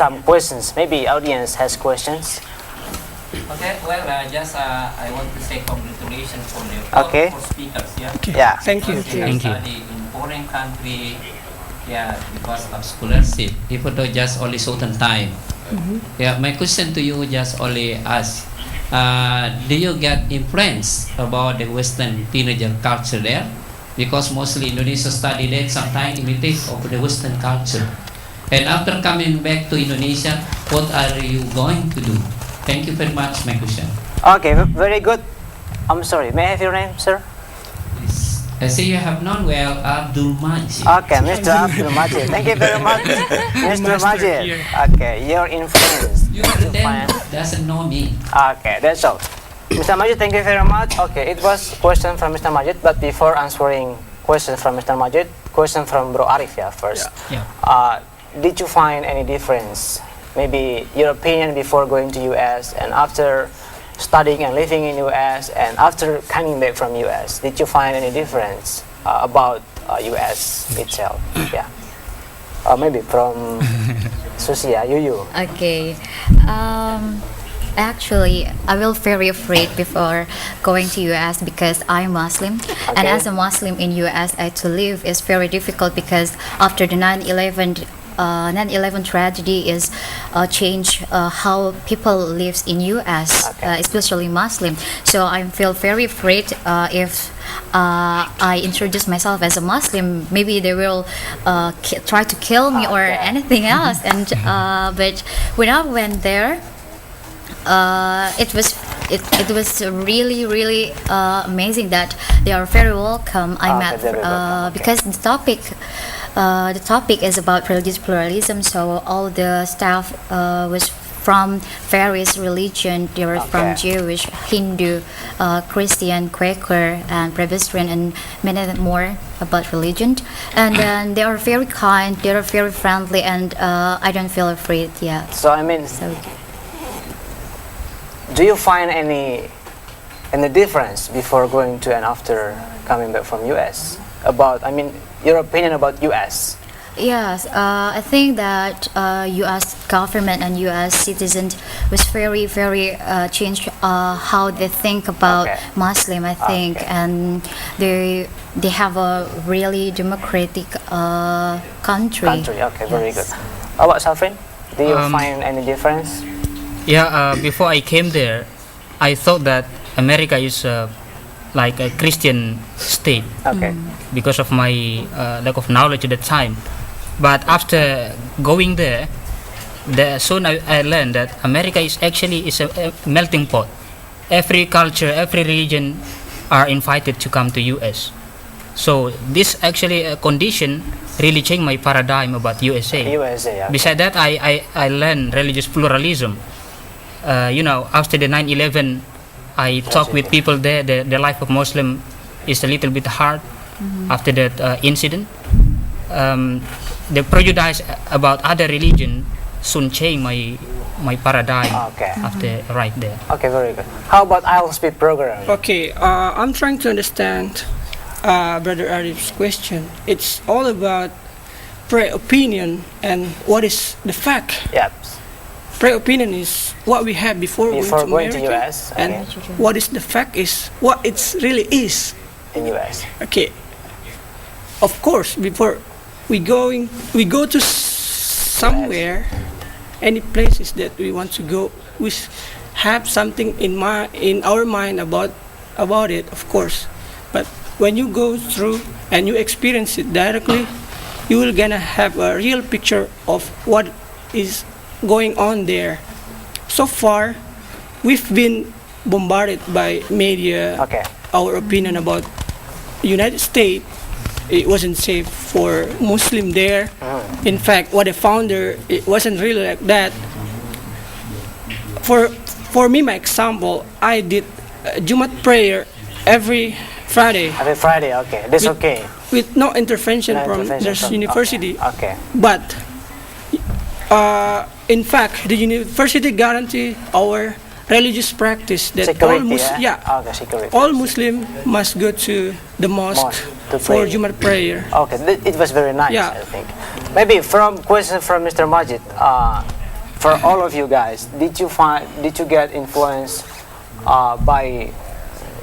some questions. Maybe audience has questions. Okay, well, I want to say congratulations for the all Okay. four speakers. Yeah. Okay. Yeah. Thank you. Because they Thank you. study in foreign country, yeah, because of scholarship. Even though just only certain time. Yeah, my question to you just only ask, do you get influence about the Western teenager culture there? Because mostly Indonesia study that sometimes imitate of the Western culture. And after coming back to Indonesia, what are you going to do? Thank you very much, my question. Okay, very good. I'm sorry, may I have your name, sir? Please. I see you have known well Abdul Majid. Okay, Mr. Abdul Majid. Thank you very much, Mr. Master Majid. here. Okay, your influence. You then doesn't know me. Okay, that's all. Mr. Majid, thank you very much. Okay, it was question from Mr. Majid, but before answering question from Mr. Majid, question from Bro Arif first. Yeah. Did you find any difference? Maybe your opinion before going to US and after studying and living in US and after coming back from US, did you find any difference about US itself? Yeah. Maybe from Susia, you. Okay. Actually, I will very afraid before going to US because I'm Muslim, and Okay. as a Muslim in US, to live is very difficult because after the 9/11 tragedy is change how people lives in US, Okay. especially Muslim. So I feel very afraid if I introduce myself as a Muslim, maybe they will try to kill me or Okay. anything else. And but when I went there, it was really amazing that they are very welcome. I met very welcome. Okay. because the topic is about religious pluralism, so all the staff was from various religion. They were from Okay. Jewish, Hindu, Christian, Quaker, and Presbyterian, and many more about religion. And then they are very kind, they are very friendly, and I don't feel afraid. Yeah. So I mean, So do you find any difference before going to and after coming back from US? About, I mean, your opinion about US? yes, I think that U.S. government and U.S. citizens was very changed how they think about Okay. Muslim. I think, Okay. and they have a really democratic country. Okay, very good. Yes. How about Safrin? Do you Um, find any difference? Yeah, before I came there, I thought that America is like a Christian state Okay. because of my lack of knowledge at the time. But after going there, soon I learned that America is actually a melting pot. Every culture, every religion are invited to come to US. So this actually condition really changed my paradigm about USA. USA, yeah. Besides that, I learned religious pluralism. After the 9/11, I talked with people there. The life of Muslim is a little bit hard after that incident. The prejudice about other religion soon changed my paradigm Okay. after right there. Okay, very good. How about IELTS speed program? Okay, I'm trying to understand Brother Arif's question. It's all about pre-opinion and what is the fact. Yep. Pre-opinion is what we have before Going to America, US, and okay. what is the fact is what it really is. In US. Okay. Of course, before we go to somewhere, any places that we want to go, we have something in our mind about it, of course. But when you go through and you experience it directly, you will gonna have a real picture of what is going on there. So far, we've been bombarded by media. Okay. Our opinion about United States, it wasn't safe for Muslim there. In fact, what the founder, it wasn't really like that. For me, my example, I did Jumat prayer every Friday Every Friday, okay. That's With- okay. with no intervention No from intervention the from- university. Okay. But in fact, the university guarantee our religious practice that all Security, Okay, security. all Muslim must go to the mosque Mosque to for pray. Jumat prayer. Okay, it was very nice, Yeah. I think. Maybe from question from Mr. Majid, for all of you guys, did you get influenced by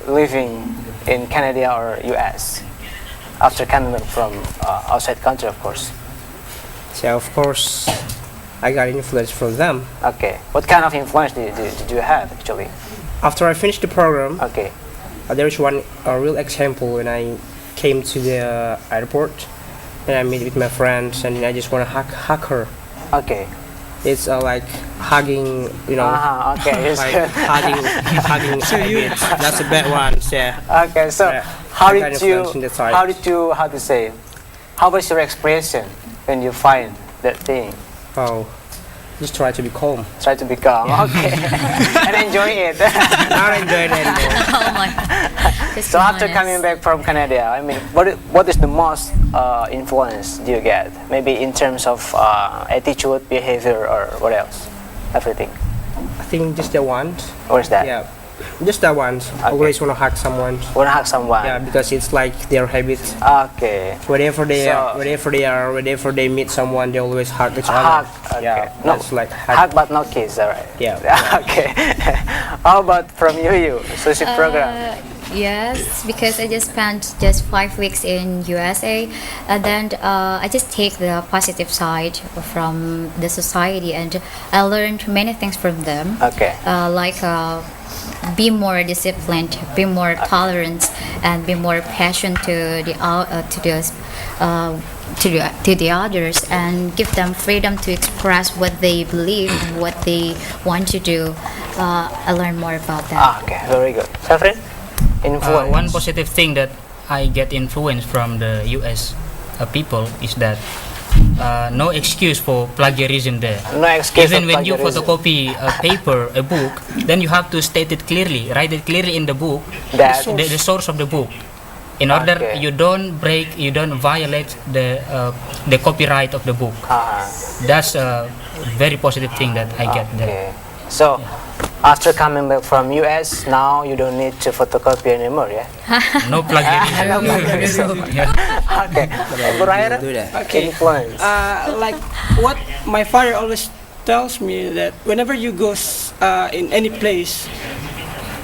living in Canada or US after coming back from outside country, of course? So of course, I got influence from them. Okay. What kind of influence did you have actually? After I finished the program, Okay. there is one real example when I came to the airport and I meet with my friends and I just want to hug her. Okay. It's like hugging, you know, Okay. It's like good. hugging. That's a bad one. Yeah. Okay. So Yeah. how I got did you influence in the side. how to say? How was your expression when you find that thing? Oh, just try to be calm. Try to be calm. Okay. And enjoy it. Not enjoying it anymore. Oh my. Just So be after honest. coming back from Canada, I mean, what is the most influence do you get? Maybe in terms of attitude, behavior, or what else? Everything. I think just the one. What is that? Yeah, just that one. Always want to hug someone. Wanna hug someone? Yeah, because it's like their habit. Okay. Whenever So- whenever they meet someone, they always hug each Hug. other. Okay. Yeah, No, that's like hug but no kiss, alright. Yeah. Okay. How about from you? Sushi program. Yes, because I just spent just 5 weeks in USA, and then I just take the positive side from the society, and I learned many things from them. Okay. Like be more disciplined, be more tolerant, and be more patient to the others, and give them freedom to express what they believe, what they want to do. I learned more about that. Okay. Very good. Safrin? Influence. One positive thing that I get influence from the US people is that no excuse for plagiarism there. No excuse Even for when you plagiarism. photocopy a paper, a book, then you have to state it clearly, write it clearly in the book, That- the source of the book. In order Okay. you don't violate the copyright of the book. That's a very positive thing that I get there. Okay. So, after coming back from US, now you don't need to photocopy anymore, yeah? No plagiarism. Yeah. Okay. Buraira? do that. Okay. Influence. Like what my father always tells me, that whenever you go in any place,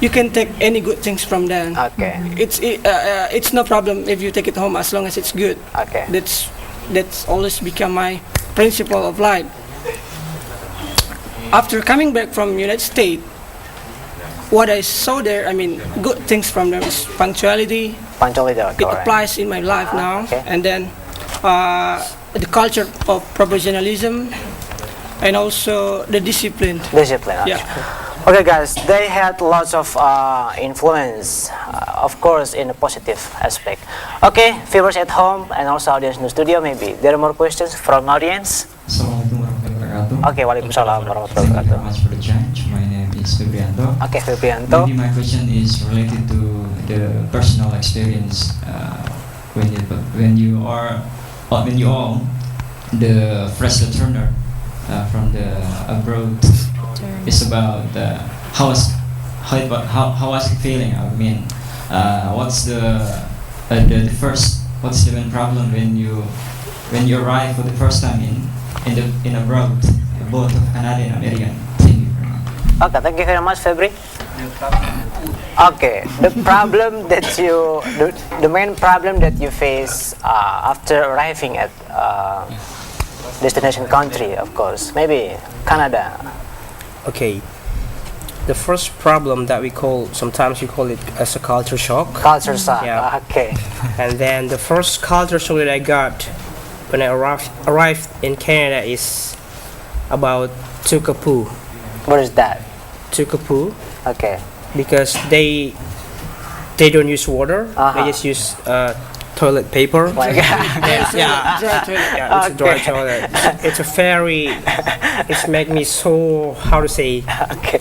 you can take any good things from them. Okay. It's no problem if you take it home as long as it's good. Okay. That's always become my principle of life. After coming back from United States, what I saw there, I mean, good things from them is punctuality. Punctuality, It correct. applies in my life now. Okay. And then the culture of professionalism, and also the discipline. Discipline. Okay. Yeah. Okay, guys, they had lots of influence, of course, in a positive aspect. Okay, viewers at home and also audience in the studio, maybe there are more questions from audience. Assalamualaikum warahmatullahi wabarakatuh. Okay, waalaikumsalam warahmatullahi Thank you very wabarakatuh. much for the chance. My name is Febrianto. Okay, Febrianto. Maybe my question is related to the personal experience when you are the fresh returner from the abroad. It's about how was it feeling? I mean, what's the first, what's the main problem when you arrive for the first time in abroad, both of Canada and American? Thank you very much. Okay, thank you very much, Febri. Okay, the problem that the main problem that you face after arriving at destination country, of course, maybe Canada. Okay. The first problem that sometimes we call it as a culture shock. Culture shock. Yeah. Okay. And then the first culture shock that I got when I arrived in Canada is about Tukapu. What is that? Tukapu, Okay. because they don't use water. Uh-huh. They just use toilet paper. Like, Yeah, Dry toilet. yeah, it's a dry Okay. toilet. It's a very. It's make me so, how to say, okay.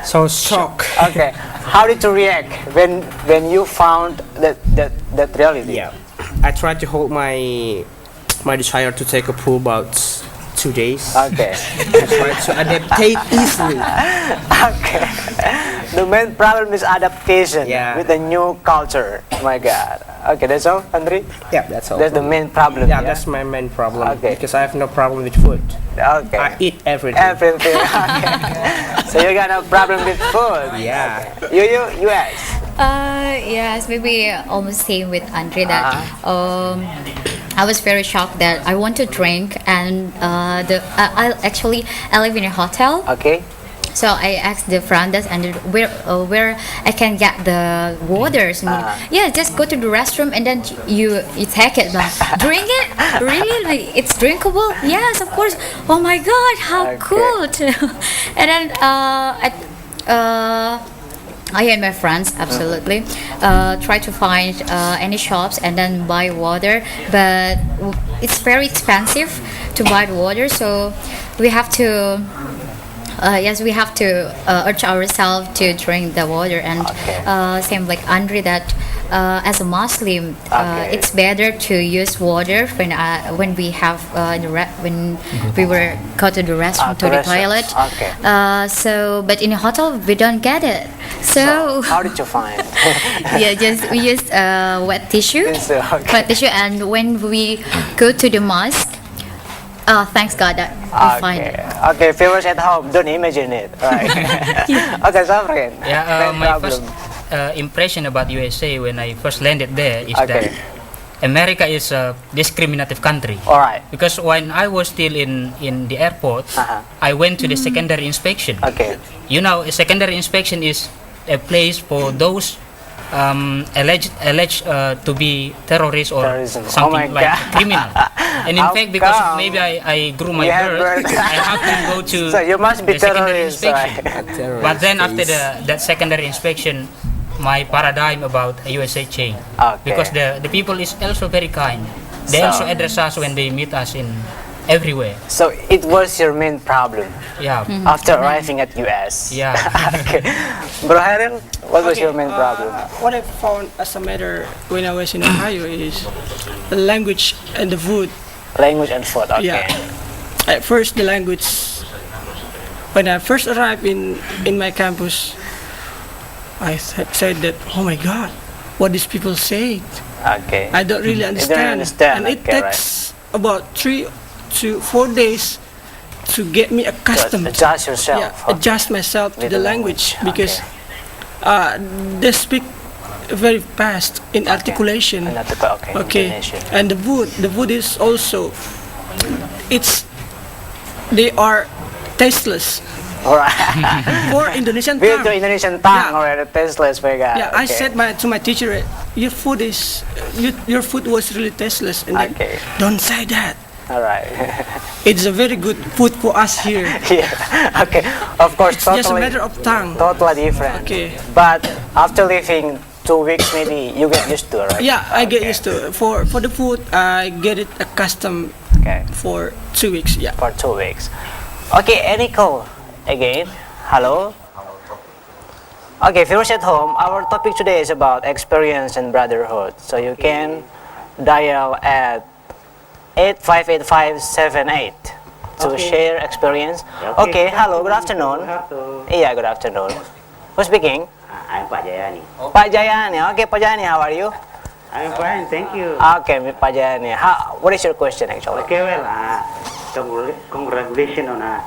so shocked. Okay. How did you react when you found that reality? Yeah, I tried to hold my desire to take a pool about 2 days. Okay. I try to adaptate easily. Okay. The main problem is adaptation Yeah. with the new culture. Oh my God. Okay, that's all, Andri? Yeah, that's all. That's the main problem. Yeah, that's my main problem. Okay. Because I have no problem with food. Okay. I eat everything. Everything. Okay. So you got no problem with food. Yeah. You US. Yes, maybe almost same with Andre that I was very shocked that I want to drink and I live in a hotel. Okay. So I asked the front desk and where I can get the waters. And yeah, just go to the restroom and then you take it. Like, drink it? Really? Like it's drinkable? Yes, of course. Oh my God, how Okay. cool! And then I and my friends absolutely try to find any shops and then buy water, but it's very expensive to buy the water, so we have to we have to urge ourselves to drink the water. And same like Andre that as a Muslim, it's better to use water when we have when we were go to the restroom to the toilet. Okay. So, but in a hotel we don't get it. So How did you find? yeah, just we use wet tissue, Okay. wet tissue, and when we go to the mosque, thanks God that we find it. Okay, viewers at home, don't imagine it. Right. Okay, Safrin. Yeah, Main my problem. first impression about USA when I first landed there is Okay. that America is a discriminative country. All right. Because when I was still in the airport, I went to the secondary inspection. Okay. You know, a secondary inspection is a place for those alleged to be terrorists or Terrorism. Oh something my like God. criminal. And in How fact, because come? maybe I grew my You have bird, bird. I have to go to So you must be the secondary terrorist, inspection. right? But then after that secondary inspection, my paradigm about USA changed. Okay. Because the people is also very kind. They So- also address us when they meet us in everywhere. So it was your main problem Yeah. after arriving at US. Yeah. Okay. Bro Harold, what was Okay, your main problem? What I found as a matter when I was in Ohio is the language and the food. Language and food. Okay. Yeah. At first, the language. When I first arrived in my campus, I said that, oh my God, what these people say? Okay. I don't really You don't understand. understand, And it okay, takes about 3 to 4 days to get me accustomed. Adjust yourself. Yeah, adjust myself to With the the language language, because they speak very fast in articulation. Okay. Okay, Intonation. and the food is also, they are tasteless All right. for Indonesian Build to tongue. Indonesian tongue Yeah. or the tasteless vega. Yeah, I said to my teacher, your food was really tasteless, and then, Okay. don't say that. All right. It's a very good food for us here. Yeah. Okay. Of course, It's just a totally, matter of tongue. totally different. Okay. But after living 2 weeks, maybe you get used to it, right? Yeah, I get used to it. For the food, I get it accustomed Okay. for 2 weeks. Yeah. For 2 weeks. Okay, any call again? Hello? Okay, viewers at home, our topic today is about experience and brotherhood. So you can dial at 858578 to share experience. Okay, hello, good afternoon. Yeah, good afternoon. Who's speaking? I'm Pak Jayani. Pak Jayani. Okay, Pak Jayani, how are you? I'm fine, thank you. Okay, Pak Jayani. What is your question actually? Okay, well, congratulations on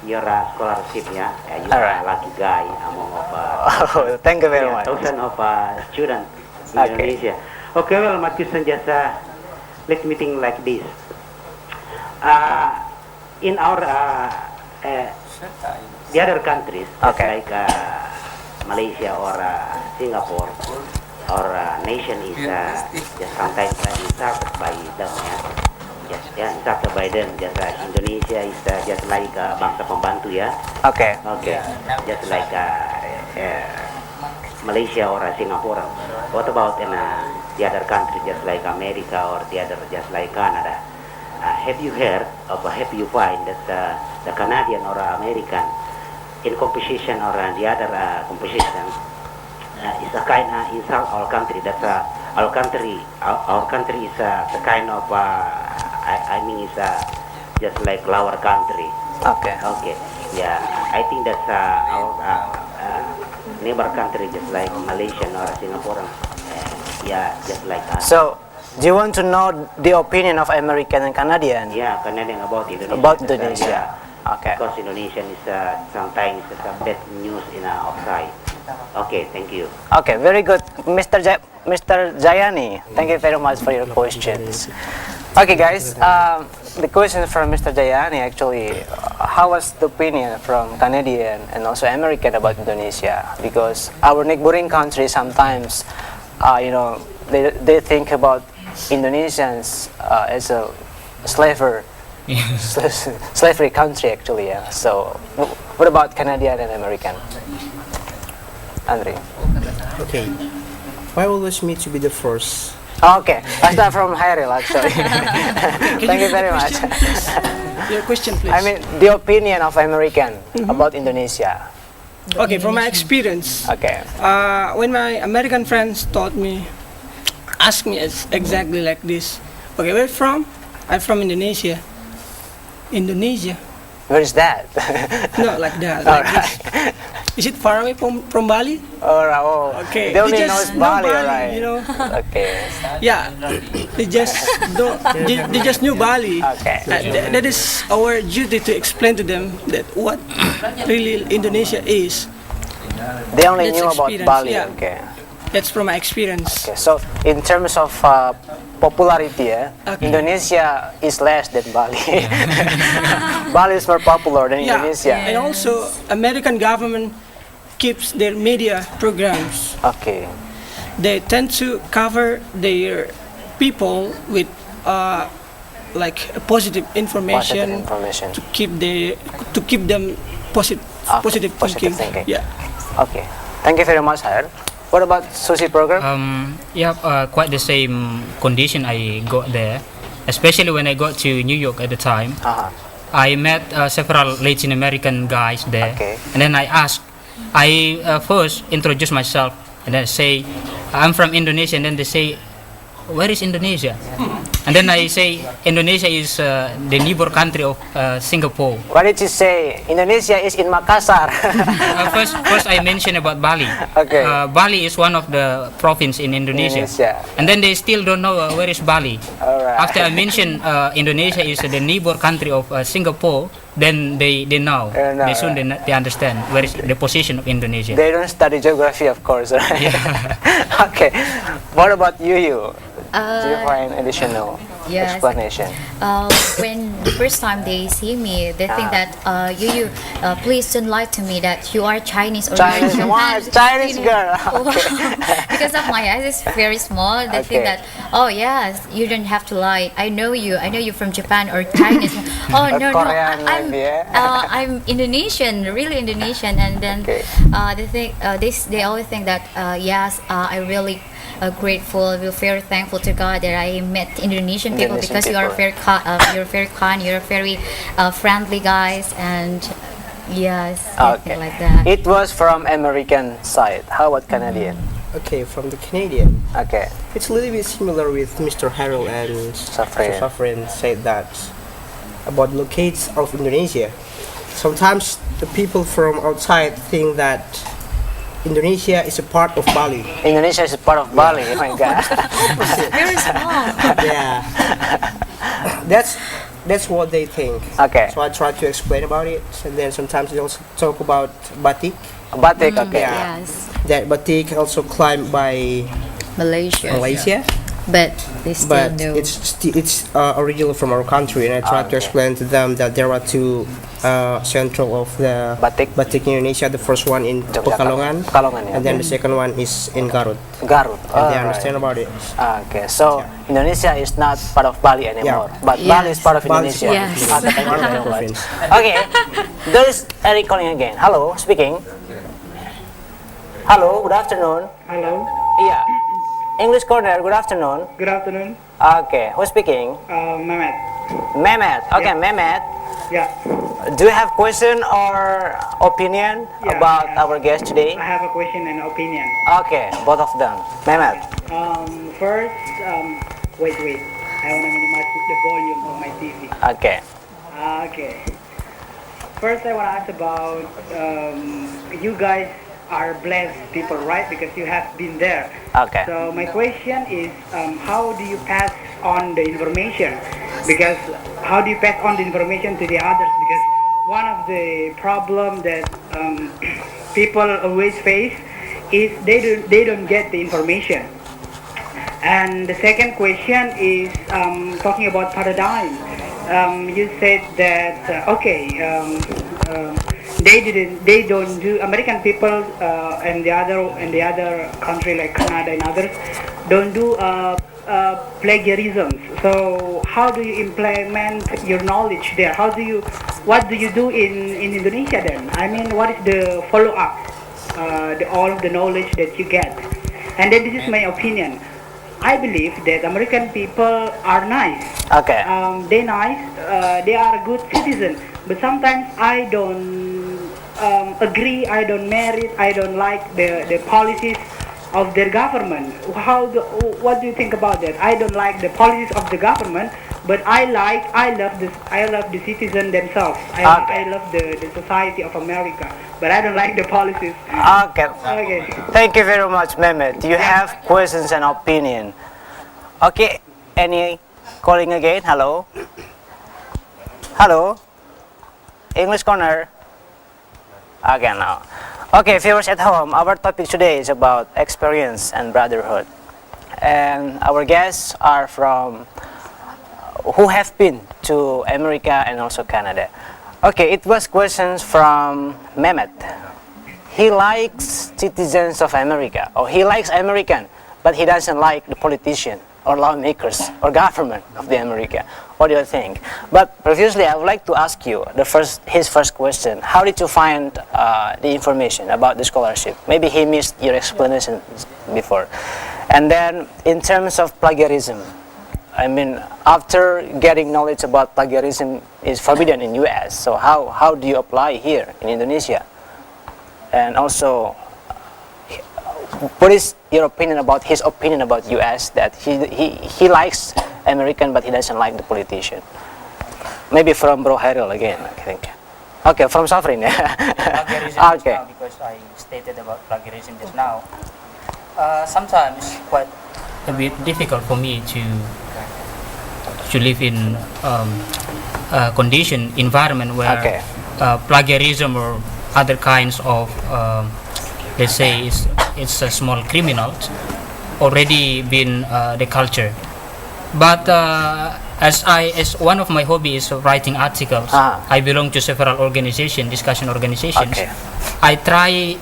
your scholarship, yeah. You All are right. a lucky guy among of Oh, thank you very much. thousands of students in Okay. Indonesia. Okay, well, my question just let me think like this. In our the other countries, just Okay. like Malaysia or Singapore, our nation is just sometimes insulted by them, insulted by them. Just Indonesia is just like bangsa pembantu, ya. Okay. Okay, just like Malaysia or Singapore. What about in the other country, just like America or the other, just like Canada? Have you heard or have you find that the Canadian or American in competition or the other competition is a kind of insult our country? That our country is the kind of I mean is just like our country. Okay. Okay. Yeah, I think that's our neighbor country, just like Malaysia or Singapore. Yeah, just like us. So, do you want to know the opinion of American and Canadian Yeah, Canadian about Indonesia. about That's, Indonesia? Okay. Because Indonesian is sometimes a bad news in outside. Okay, thank you. Okay, very good, Mr. Jayani. Thank you very much for your questions. Okay, guys, the question from Mr. Jayani actually, how was the opinion from Canadian and also American about Indonesia? Because our neighboring countries sometimes, they think about Indonesians as a slavery country actually. Yeah. So, what about Canadian and American? Andre. Okay. Why always me to be the first? Okay, I start from Hairil actually. Thank you very much. Your question, please. I mean, the opinion of American about Indonesia. Okay, from my experience, Okay. when my American friends taught me, asked me exactly like this. Okay, where from? I'm from Indonesia. Indonesia? Where is that? No, like that. All Like right. this. Is it far away from Bali? Oh, Okay. they only They knows just know Bali, Bali, right? you know. Okay. Yeah, they just don't, they just knew Bali. Okay. That is our duty to explain to them that what really Indonesia is. They only That's knew about experience, Bali. yeah. Okay. That's from my experience. Okay. So, in terms of popularity, Okay. Indonesia is less than Bali. Bali is more popular than Yeah, Indonesia. and also American government keeps their media programs. Okay. They tend to cover their people with like positive Positive information information. to keep them positive Okay, positive positive thinking. thinking. Yeah. Okay. Thank you very much, Hair. What about Susi program? Quite the same condition I got there, especially when I got to New York at the time. Uh-huh. I met several Latin American guys there, Okay. and then I first introduce myself, and then say, I'm from Indonesia, and then they say, where is Indonesia? And then I say, Indonesia is the neighbor country of Singapore. Why did you say Indonesia is in Makassar? First I mentioned about Bali. Okay. Bali is one of the province in Indonesia. And then they still don't know where is Bali. Alright. After I mentioned Indonesia is the neighbor country of Singapore, then they know. They know, They soon they understand where is the position of Indonesia. They don't study geography, of course, right? Okay. What about you? Do you find additional yes. explanation? When the first time they see me, they think that you please don't lie to me that you are Chinese or Chinese, you are what? Japan. Chinese girl. Because of my eyes is very small, they think Okay. that yes, you don't have to lie. I know you from Japan or Chinese. Oh Or no, Korean I'm maybe, yeah? I'm Indonesian, really Indonesian, and then Okay. they think they always think that yes, I really. Grateful, we're very thankful to God that I met Indonesian people Indonesian because you are people. you're very kind, you're very friendly guys, and yes, Okay. something like that. It was from American side. How about Canadian? Okay, from the Canadian, Okay. it's a little bit similar with Mr. Harold and Safrin. Mr. Safrin said that about locates of Indonesia. Sometimes the people from outside think that Indonesia is a part of Bali. Indonesia is a part of Bali. Oh my God. Very small. Yeah, that's what they think. Okay. So I try to explain about it, and then sometimes they also talk about batik. Batik. Okay. Yeah. Yes, That batik also climbed by Malaysia, but they still but know. it's original from our country, and I try to Okay. explain to them that there are two central of the Batik. in Indonesia. The first one in Pekalongan, Pekalongan, yeah. and then the second one is in Garut, Garut. and they Alright. understand about it. Okay, so Indonesia is not part of Bali anymore, Yeah. but Bali is part of Bali is Indonesia. part of Okay, thank you Part of very the much. province. Okay, there is Eric calling again. Hello, speaking. Hello, good afternoon. Hello, Yeah, English corner. Good afternoon. good afternoon. Okay, who's speaking? Mehmet. Mehmet. Okay, Mehmet. Yeah, Do you have question or opinion Yeah, about yeah. our guest today? I have a question and opinion. Okay, both of them. Mehmet. First, wait. I want to minimize the volume of my TV. Okay. Okay. First, I want to ask about you guys are blessed people, right? Because you have been there. Okay. So my question is, how do you pass on the information? Because how do you pass on the information to the others? Because one of the problem that people always face is they don't get the information. And the second question is talking about paradigm. You said that they don't do American people and the other country like Canada and others don't do plagiarism. So how do you implement your knowledge there? What do you do in Indonesia then? I mean, what is the follow up? All of the knowledge that you get, and then this is my opinion. I believe that American people are nice. Okay. They nice. They are a good citizen. But sometimes I don't agree. I don't merit. I don't like the policies of their government. What do you think about that? I don't like the policies of the government, but I love the citizen themselves. I love the society of America, but I don't like the policies. Okay. Okay. Thank you very much, Mehmet. Do you have questions and opinion? Okay. Any calling again? Hello. Hello. English corner. Okay, now. Okay, viewers at home, our topic today is about experience and brotherhood. And our guests are from who have been to America and also Canada. Okay, it was questions from Mehmet. He likes citizens of America, or he likes American, but he doesn't like the politician or lawmakers or government of the America. What do you think? But previously, I would like to ask you his first question. How did you find the information about the scholarship? Maybe he missed your explanation before. And then, in terms of plagiarism, I mean, after getting knowledge about plagiarism is forbidden in US, so how do you apply here in Indonesia? And also, what is your opinion about his opinion about US, that he likes American but he doesn't like the politician? Maybe from Bro Hairil again, I think. Okay, from Safrin. Plagiarism Okay. just now, because I stated about plagiarism just now. Sometimes quite a bit difficult for me to live in a condition environment where Okay. plagiarism or other kinds of let's say it's a small criminals already been the culture. But as one of my hobbies is writing articles, I belong to several discussion organizations. Okay. I try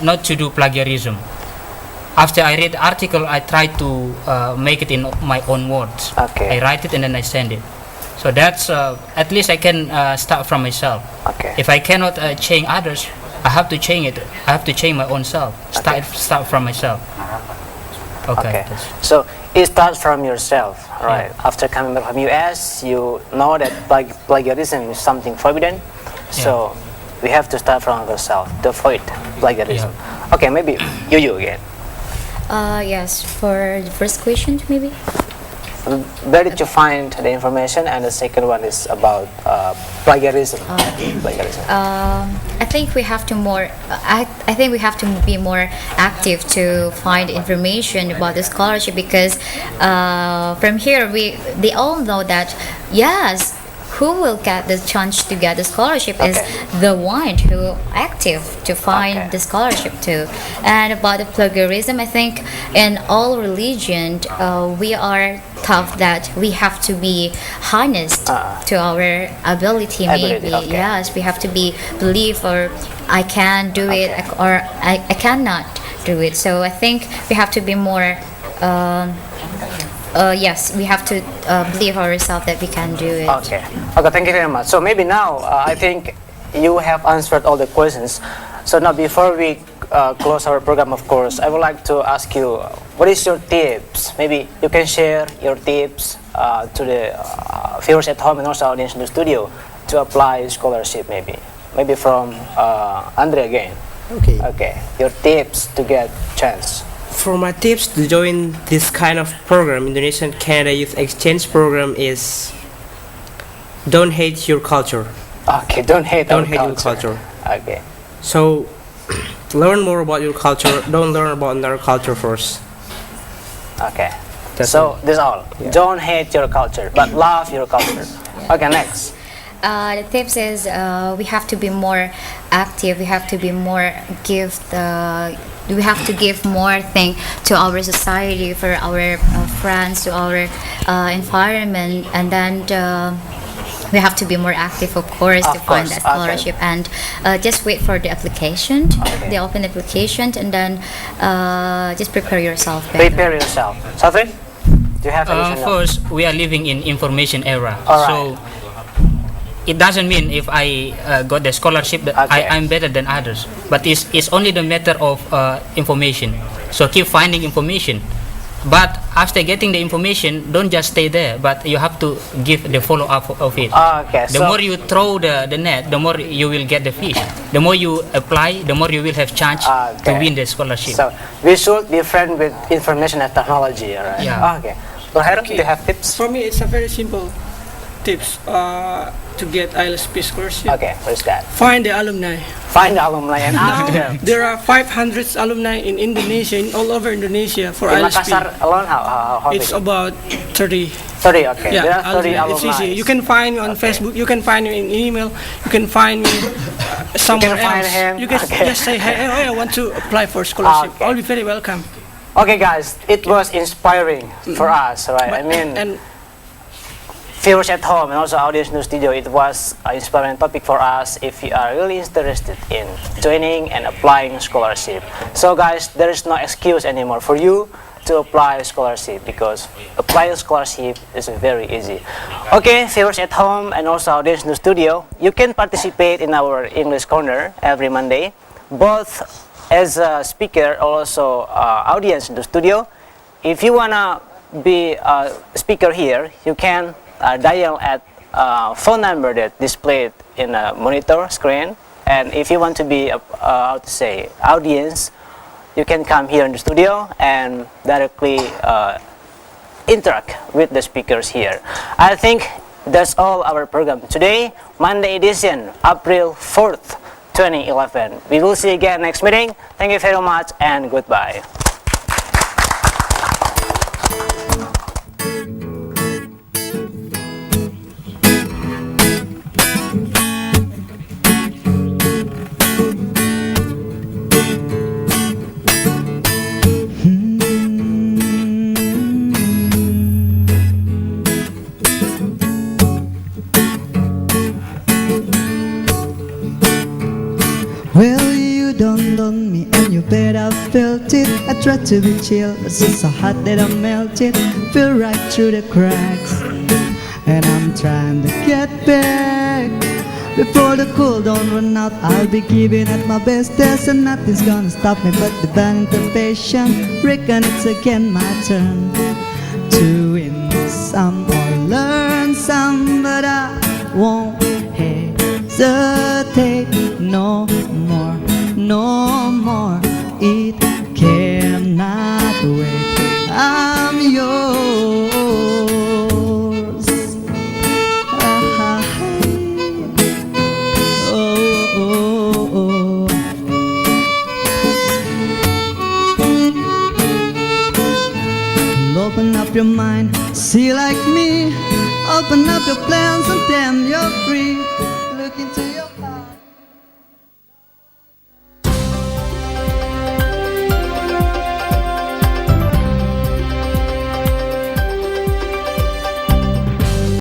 not to do plagiarism. After I read the article, I try to make it in my own words. Okay. I write it and then I send it. So that's at least I can start from myself. Okay. If I cannot change others, I have to change it. I have to change my own self. Start from myself. Okay. So it starts from yourself, right? Yeah. After coming back from US, you know that plagiarism is something forbidden. So we have to start from ourselves to avoid plagiarism. Yeah. Okay, maybe you again. Yes, for the first question, maybe. Where did you find the information? And the second one is about plagiarism. Plagiarism. I think we have to more. I think we have to be more active to find information about the scholarship, because from here they all know that yes, who will get the chance to get the scholarship is the one who active to find the scholarship too. And about the plagiarism, I think in all religion we are taught that we have to be honest to our ability. Maybe yes, we have to be believe, or I can do it, or I cannot do it. So I think we have to be more. Yes, we have to believe ourselves that we can do it. Okay, thank you very much. So maybe now I think you have answered all the questions. So now before we close our program, of course, I would like to ask you, what is your tips? Maybe you can share your tips to the viewers at home and also audience in the studio to apply scholarship, maybe from Andre again. Okay, your tips to get chance. For my tips to join this kind of program, Indonesian Canada Youth Exchange Program, is don't hate your culture. Okay, don't hate Don't our hate your culture. Okay. So learn more about your culture. Don't learn about another culture first. Okay. That's So this all. Yeah. Don't hate your culture, but love your culture. Okay, next. The tips is we have to be more active. We have to be more we have to give more thing to our society, for our friends, to our environment, and then we have to be more active, of course, Of to find course, that scholarship. And just wait for the application, Okay. the open application, and then just prepare yourself better. Prepare yourself. Safri, do you have additional? First, we are living in information era, All right. so it doesn't mean if I got the scholarship that Okay. I'm better than others. But it's only the matter of information. So keep finding information. But after getting the information, don't just stay there, but you have to give the follow up of it. Okay, The so more you throw the net, the more you will get the fish. The more you apply, the more you will have chance to Okay. win the scholarship. So we should be friend with information and technology, alright? Yeah. Okay. So Harold, do you have tips? For me, it's a very simple tips to get ILSP scholarship. Okay, what's that? Find the alumni. Find the alumni and ask them. There are 500 alumni in Indonesia, in all over Indonesia for In ILSP. Makassar alone, how It's many? about 30. 30, okay. Yeah, There are 30 alumni. It's alumni. easy. You can find me on Okay. Facebook. You can find me in email. You can find me somewhere find else. him. You can Okay. just say, hey, I want to apply for scholarship. Okay. I'll be very welcome. Okay, guys, it was inspiring for us, right? I mean, And viewers at home and also audience in the studio, it was an inspiring topic for us if you are really interested in joining and applying scholarship. So guys, there is no excuse anymore for you to apply scholarship, because applying scholarship is very easy. Okay, viewers at home and also audience in the studio, you can participate in our English Corner every Monday, both as a speaker or also audience in the studio. If you wanna be a speaker here, you can dial at phone number that displayed in a monitor screen. And if you want to be how to say, audience, you can come here in the studio and directly interact with the speakers here. I think that's all our program today, Monday edition, April 4th, 2011. We will see you again next meeting. Thank you very much and goodbye. Well, you don't on me and you bet I felt it. I tried to be chill, but it's so hot that I melted. Feel right through the cracks, and I'm trying to get back. Before the cool don't run out, I'll be giving it my best. There's and nothing's gonna stop me but the anticipation. Reckon it's again my turn to win some or learn some, but I won't hesitate no more, no more. It cannot wait. I'm yours. Ah, oh, oh, oh. Open up your mind, see like me. Open up your plans.